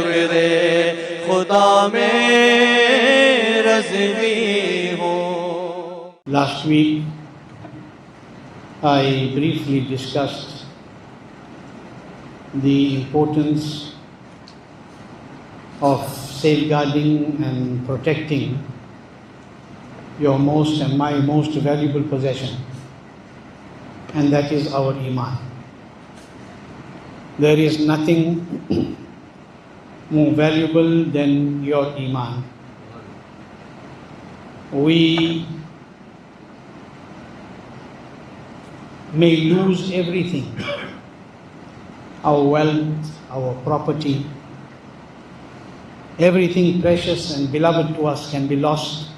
शुक्र खुदा में रज़वी हो. Last week, I briefly discussed the importance of safeguarding and protecting your most and my most valuable possession, and that is our Iman. There is nothing more valuable than your Iman. We may lose everything, our wealth, our property, everything precious and beloved to us can be lost,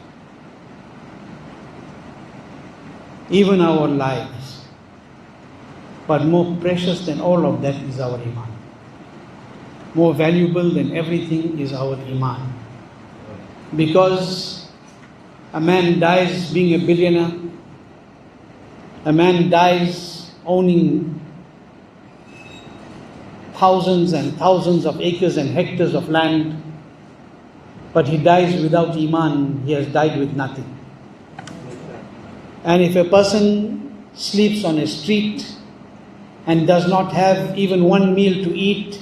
even our lives. But more precious than all of that is our Iman. More valuable than everything is our Iman. Because a man dies being a billionaire, a man dies owning thousands and thousands of acres and hectares of land, but he dies without Iman, he has died with nothing. And if a person sleeps on a street and does not have even one meal to eat,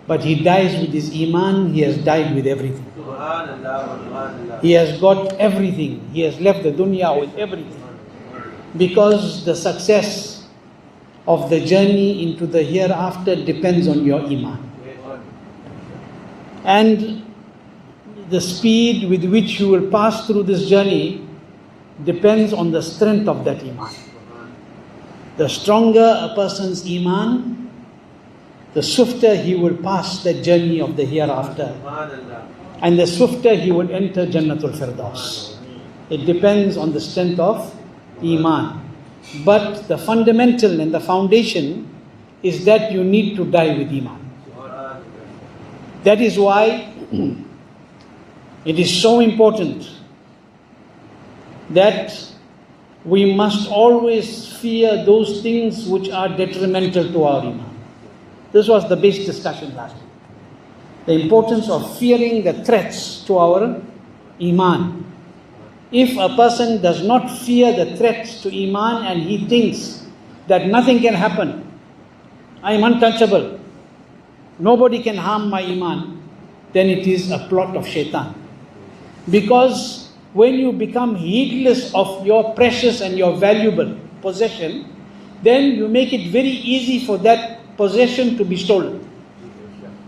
but he dies with his Iman, he has died with everything. He has got everything. He has left the dunya with everything. Because the success of the journey into the hereafter depends on your Iman. And the speed with which you will pass through this journey depends on the strength of that Iman. The stronger a person's Iman, the swifter he will pass the journey of the hereafter. And the swifter he will enter Jannatul Firdaus. It depends on the strength of Iman. But the fundamental and the foundation is that you need to die with Iman. That is why it is so important that we must always fear those things which are detrimental to our Iman. This was the base discussion last week. The importance of fearing the threats to our Iman. If a person does not fear the threats to Iman and he thinks that nothing can happen, I am untouchable, nobody can harm my Iman, then it is a plot of shaitan. Because when you become heedless of your precious and your valuable possession, then you make it very easy for that possession to be stolen,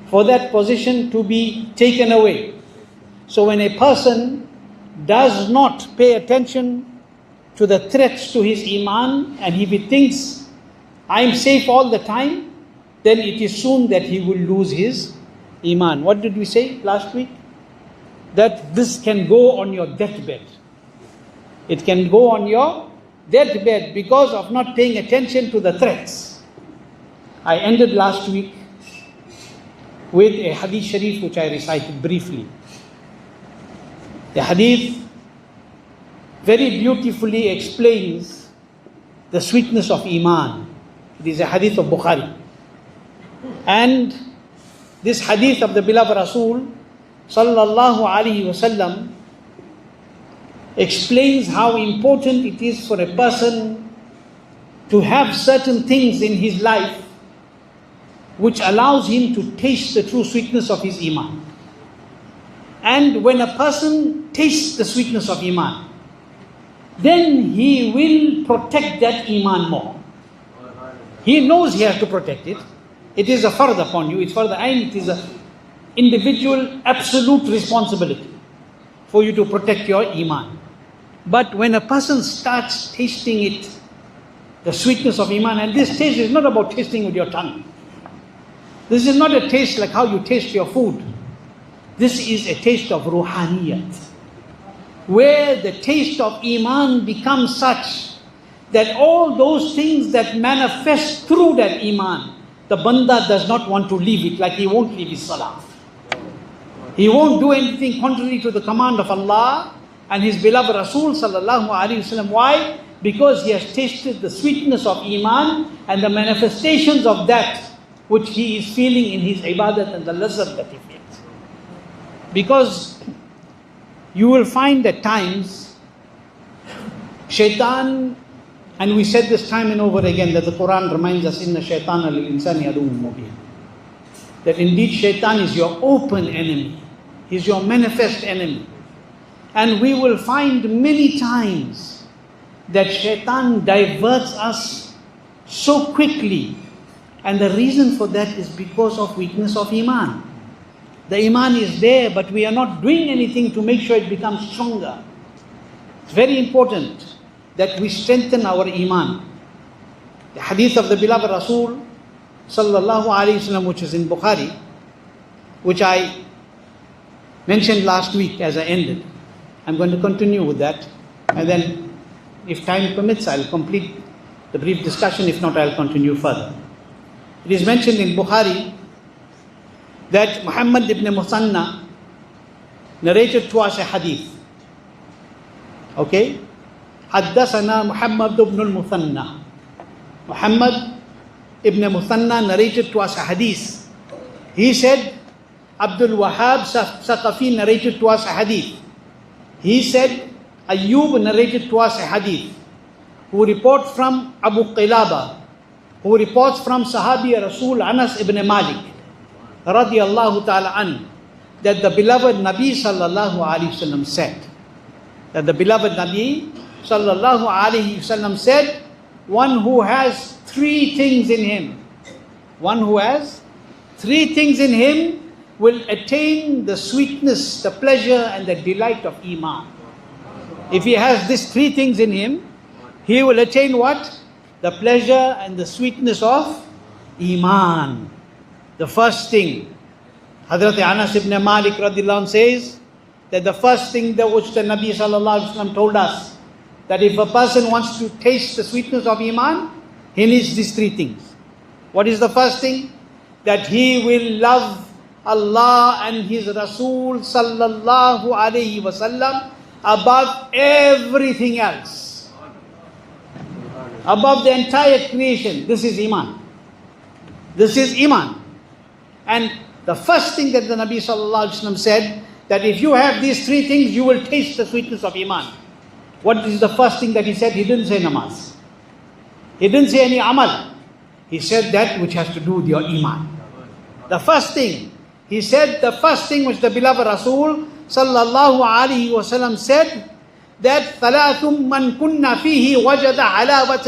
for that possession to be taken away. So when a person does not pay attention to the threats to his Iman, and if he thinks, I am safe all the time, then it is soon that he will lose his Iman. What did we say last week? That this can go on your deathbed. It can go on your deathbed because of not paying attention to the threats. I ended last week with a hadith sharif which I recited briefly. The hadith very beautifully explains the sweetness of Iman. It is a hadith of Bukhari. And this hadith of the beloved Rasul sallallahu alaihi wasallam explains how important it is for a person to have certain things in his life which allows him to taste the true sweetness of his Iman. And when a person tastes the sweetness of Iman, then he will protect that Iman more. He knows he has to protect it. It is a fard upon you, it's fard ayn, it is an individual absolute responsibility for you to protect your Iman. But when a person starts tasting it, the sweetness of Iman, and this taste is not about tasting with your tongue. This is not a taste like how you taste your food. This is a taste of ruhaniyat, where the taste of Iman becomes such that all those things that manifest through that Iman, the banda does not want to leave it, like he won't leave his salah. He won't do anything contrary to the command of Allah and His beloved Rasul sallallahu alaihi wasallam. Why? Because he has tasted the sweetness of Iman and the manifestations of that which he is feeling in his ibadat and the lazzat that he feels. Because you will find at times shaitan, and we said this time and over again that the Quran reminds us, inna shaitana lil insani aduwwun mubin, that indeed shaitan is your open enemy, he's your manifest enemy. And we will find many times that shaitan diverts us so quickly, and the reason for that is because of weakness of iman. The iman is there, but we are not doing anything to make sure it becomes stronger. It's very important that we strengthen our iman. The hadith of the beloved Rasul sallallahu alaihi wasallam, which is in Bukhari, which I mentioned last week as I ended. I'm going to continue with that, and then if time permits, I'll complete the brief discussion. If not, I'll continue further. It is mentioned in Bukhari that Muhammad ibn Musanna narrated to us a hadith. Okay? Haddasana Muhammad ibn al-Muthanna. Muhammad ibn Muthanna narrated to us a hadith. He said, Abdul Wahhab Saqafi narrated to us a hadith. He said, Ayyub narrated to us a hadith, who reports from Abu Qilaba, who reports from Sahabi Rasul Anas ibn Malik, radiyallahu ta'ala an, that the beloved Nabi sallallahu alayhi wasallam said, that the beloved Nabi sallallahu alayhi wasallam said, one who has three things in him, one who has three things in him will attain the sweetness, the pleasure and the delight of Iman. If he has these three things in him, he will attain what? The pleasure and the sweetness of Iman. The first thing, Hazrat Anas ibn Malik radhiyallahu anhu says that the first thing that which the Nabi sallallahu alaihi wasallam told us, that if a person wants to taste the sweetness of Iman, he needs these three things. What is the first thing? That he will love Allah and His Rasul sallallahu alaihi wasallam above everything else, above the entire creation. This is Iman. This is Iman. And the first thing that the Nabi sallallahu alaihi wasallam said, that if you have these three things, you will taste the sweetness of Iman. What is the first thing that he said? He didn't say namaz. He didn't say any amal. He said that which has to do with your Iman. The first thing, he said the first thing which the beloved Rasul sallallahu alaihi wasallam said, that ثلاث من كنا فيه وجد علاوة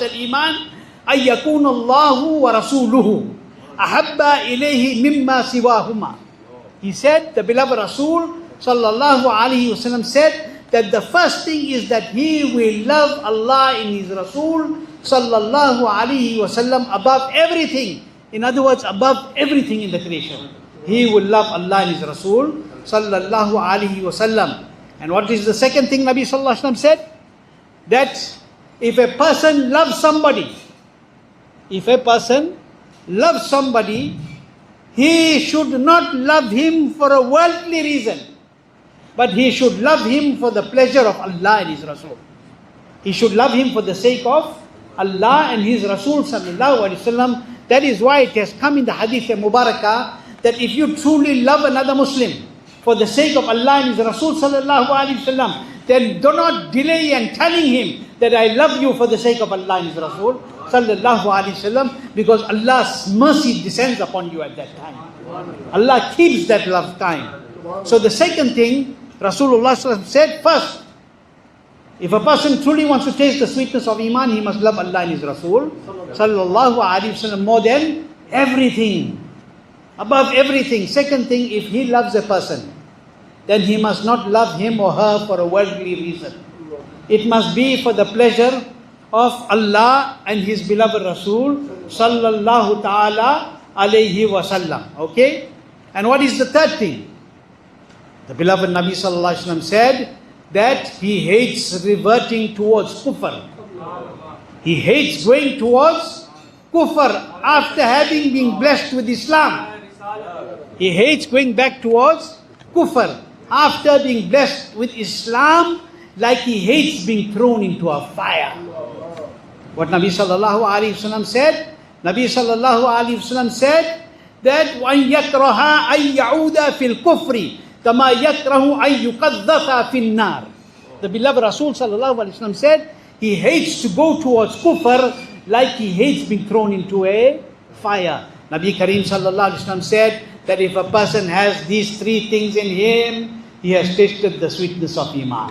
الإيمان أن يكون الله ورسوله أحب إليه مما سواهما. He said, the beloved Rasul sallallahu alaihi wasallam said that the first thing is that he will love Allah and His Rasul sallallahu alaihi wasallam above everything. In other words, above everything in the creation. He will love Allah and His Rasul sallallahu alaihi wasallam. And what is the second thing Nabi sallallahu alaihi wasallam said? That if a person loves somebody, he should not love him for a worldly reason, but he should love him for the pleasure of Allah and His Rasul. He should love him for the sake of Allah and His Rasul sallallahu alaihi wasallam. That is why it has come in the hadith Mubarakah that if you truly love another Muslim for the sake of Allah and His Rasul sallallahu alaihi wasallam, then do not delay in telling him that I love you for the sake of Allah and His Rasul sallallahu alaihi wasallam, because Allah's mercy descends upon you at that time. Allah keeps that love time. So the second thing, Rasulullah sallallahu alaihi wasallam said, first, if a person truly wants to taste the sweetness of Iman, he must love Allah and His Rasul sallallahu alaihi wasallam more than everything, above everything. Second thing, if he loves a person, then he must not love him or her for a worldly reason. It must be for the pleasure of Allah and His beloved Rasul sallallahu ta'ala alayhi wa sallam. Okay? And what is the third thing? The beloved Nabi sallallahu alayhi wa sallam said that he hates reverting towards kufr. He hates going towards kufr after having been blessed with Islam. He hates going back towards kufr after being blessed with Islam, like he hates being thrown into a fire. What Nabi sallallahu alaihi wasallam said, Nabi sallallahu alayhi wasallam said that وَأَنْ يَكْرَهَا أَنْ يَعُودَ فِي الْكُفْرِ كَمَا يَكْرَهُ أَنْ يُقَذَّفَ فِي النَّارِ. The beloved Rasul sallallahu alayhi wasallam said he hates to go towards kufr like he hates being thrown into a fire. Nabi Kareem sallallahu alayhi wasallam said that if a person has these three things in him, he has tasted the sweetness of Iman.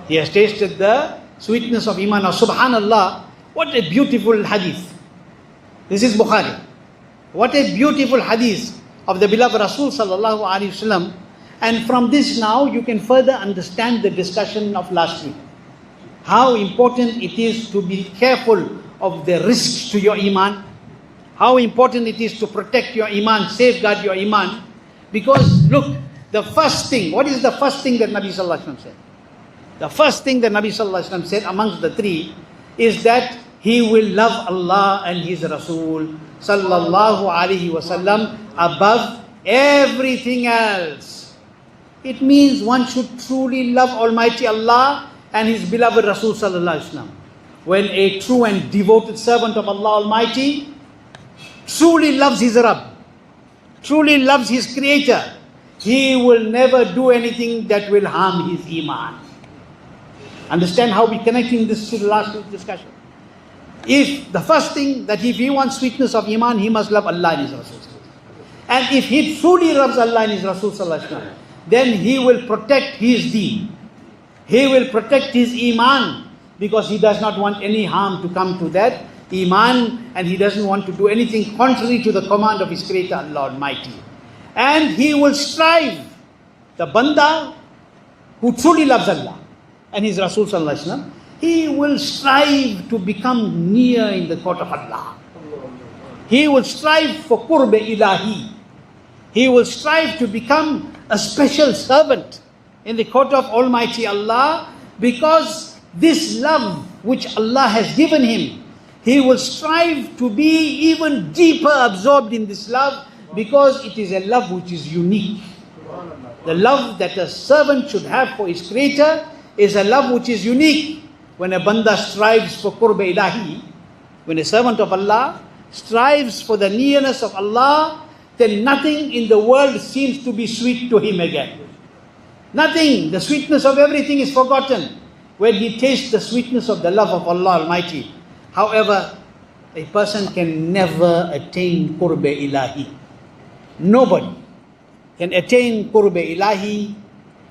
He has tasted the sweetness of Iman. Now subhanallah, what a beautiful hadith. This is Bukhari. What a beautiful hadith of the beloved Rasul sallallahu alaihi wasallam. And from this now you can further understand the discussion of last week. How important it is to be careful of the risks to your Iman. How important it is to protect your Iman, safeguard your Iman. Because look, the first thing, what is the first thing that Nabi sallallahu alaihi wasallam said? The first thing that Nabi sallallahu alaihi wasallam said amongst the three is that he will love Allah and His Rasul sallallahu alaihi wasallam above everything else. It means one should truly love Almighty Allah and His beloved Rasul sallallahu alaihi wasallam. When a true and devoted servant of Allah Almighty truly loves his Rabb, truly loves his Creator, he will never do anything that will harm his Iman. Understand how we're connecting this to the last week's discussion? If the first thing that if he wants sweetness of Iman, he must love Allah and His Rasul. And if he truly loves Allah and His Rasul sallallahu alaihi wasallam, then he will protect his deen. He will protect his Iman because he does not want any harm to come to that Iman, and he doesn't want to do anything contrary to the command of his Creator Allah Almighty. And he will strive, the banda who truly loves Allah and His Rasul sallallahu alaihi wasallam, he will strive to become near in the court of Allah. He will strive for qurb ilahi. He will strive to become a special servant in the court of Almighty Allah, because this love which Allah has given him, he will strive to be even deeper absorbed in this love, because it is a love which is unique. The love that a servant should have for his Creator is a love which is unique. When a banda strives for qurb ilahi, when a servant of Allah strives for the nearness of Allah, then nothing in the world seems to be sweet to him again. Nothing. The sweetness of everything is forgotten when he tastes the sweetness of the love of Allah Almighty. However, a person can never attain qurb ilahi. Nobody can attain qurb ilahi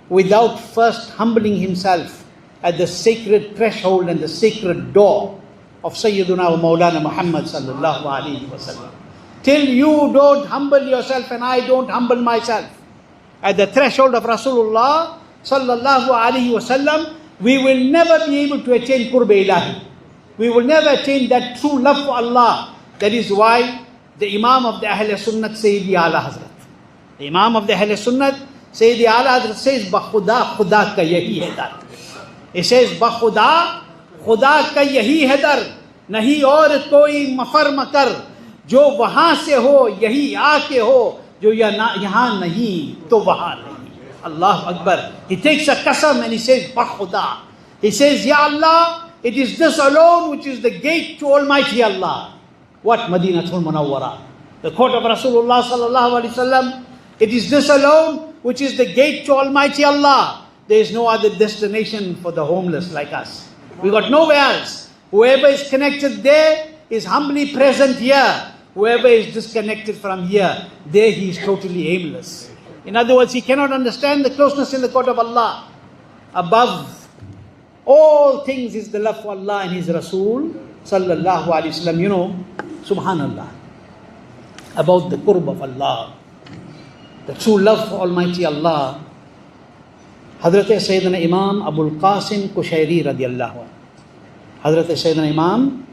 without first humbling himself at the sacred threshold and the sacred door of Sayyiduna wa Maulana Muhammad sallallahu alaihi wasallam. Till you don't humble yourself and I don't humble myself at the threshold of Rasulullah sallallahu alaihi wasallam, we will never be able to attain qurb ilahi. We will never attain that true love for Allah. That is why the Imam of the Ahl Sunnat, Sayyidi Ala Hazrat, the Imam of the Ahl Sunnat, Sayyidi Ala Hazrat says, Bakhuda Khuda ka yahi hai dar. He says, Bakhuda Khuda ka yahi hai dar. Nahi aur koi mafar makar. Jo wahan se ho, yahi aake ho. Jo yahan nahi, to wahan nahi. Allahu Akbar. He takes a qasam and he says, Bakhuda. He says, Ya Allah, it is this alone which is the gate to Almighty Allah. What? Madinatul Munawwara, the court of Rasulullah sallallahu alaihi wasallam. It is this alone which is the gate to Almighty Allah. There is no other destination for the homeless like us. We got nowhere else. Whoever is connected there is humbly present here. Whoever is disconnected from here, there he is totally aimless. In other words, he cannot understand the closeness in the court of Allah. Above all things is the love for Allah and His Rasul sallallahu alaihi wasallam. You know, subhanallah, about the qurb of Allah, the true love for Almighty Allah. Hazrat Sayyidina Imam Abul Qasim Kushairi radiallahu anh. Hazrat Sayyidina Imam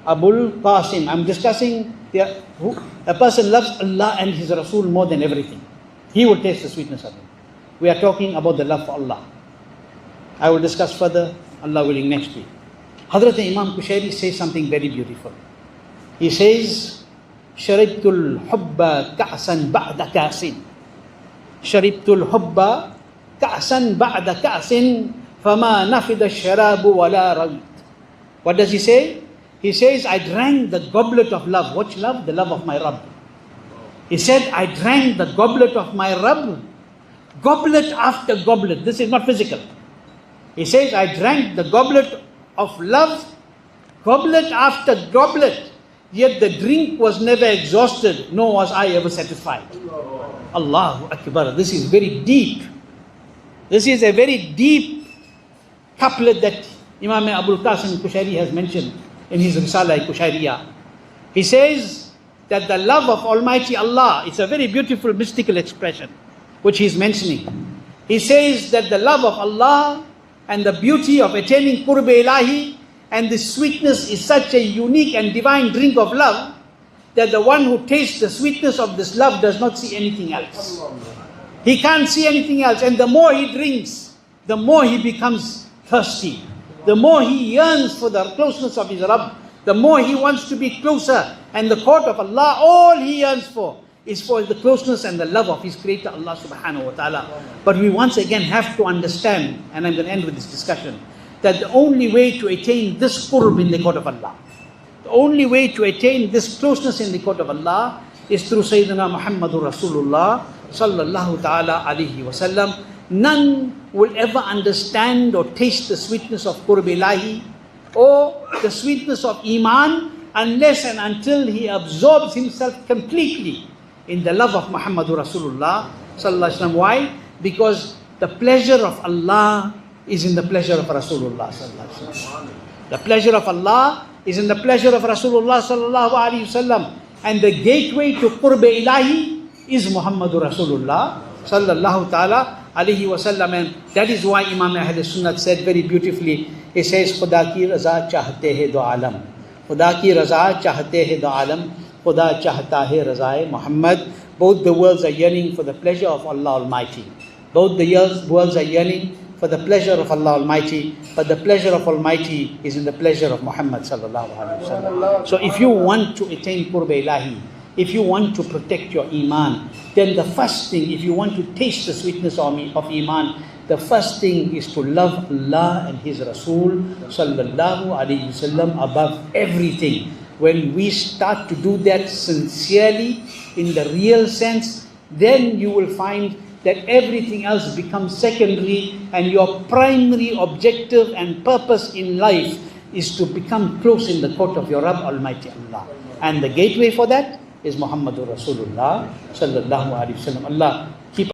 Abul Qasim. I'm discussing a person loves Allah and His Rasul more than everything. He will taste the sweetness of it. We are talking about the love for Allah. I will discuss further, Allah willing, next week. Hazrat Imam Kushairi says something very beautiful. He says, Sharibtul hubba ka'san ba'da ka'sin. Sharibtul hubba ka'san ba'da ka'sin. Fama nafida sharabu wala rawit. What does he say? He says, I drank the goblet of love. Which love? The love of my Rabb. He said, I drank the goblet of my Rabb, goblet after goblet. This is not physical. He says, I drank the goblet of love, goblet after goblet, yet the drink was never exhausted, nor was I ever satisfied. Allahu Akbar. This is very deep. This is a very deep couplet that Imam Abul Qasim Kushairi has mentioned in his Risala Kushairiyah. He says that the love of Almighty Allah, it's a very beautiful mystical expression which he is mentioning. He says that the love of Allah and the beauty of attaining Qurb Ilahi and the sweetness is such a unique and divine drink of love that the one who tastes the sweetness of this love does not see anything else. He can't see anything else, and the more he drinks, the more he becomes thirsty. The more he yearns for the closeness of his Rabb, the more he wants to be closer. And the court of Allah, all he yearns for is for the closeness and the love of his Creator, Allah subhanahu wa ta'ala. But we once again have to understand, and I'm going to end with this discussion, that the only way to attain this qurb in the court of Allah, the only way to attain this closeness in the court of Allah is through Sayyidina Muhammadur Rasulullah sallallahu ta'ala alayhi wa sallam. None will ever understand or taste the sweetness of Qurb Ilahi or the sweetness of Iman unless and until he absorbs himself completely in the love of Muhammadur Rasulullah sallallahu alaihi wasallam. Why? Because the pleasure of Allah is in the pleasure of Rasulullah sallallahu alaihi wasallam. The pleasure of Allah is in the pleasure of Rasulullah sallallahu alaihi wasallam, and the gateway to Qurb Ilahi is Muhammadur Rasulullah sallallahu ta'ala alayhi wa sallam. And that is why Imam Ahl Sunnat said very beautifully, he says, Khuda ki raza chahte hai do alam, Khuda ki raza chahte hai do alam, Khuda chahta hai razae Muhammad. Both the worlds are yearning for the pleasure of Allah Almighty. Both the worlds are yearning for the pleasure of Allah Almighty, but the pleasure of Almighty is in the pleasure of Muhammad sallallahu alaihi wasallam. So if you want to attain Qurb Ilahi, if you want to protect your Iman, then the first thing, if you want to taste the sweetness of Iman, the first thing is to love Allah and His Rasul sallallahu alaihi wasallam above everything. When we start to do that sincerely, in the real sense, then you will find that everything else becomes secondary, and your primary objective and purpose in life is to become close in the court of your Rabb Almighty Allah. And the gateway for that is Muhammadur Rasulullah sallallahu alaihi wasallam. Allah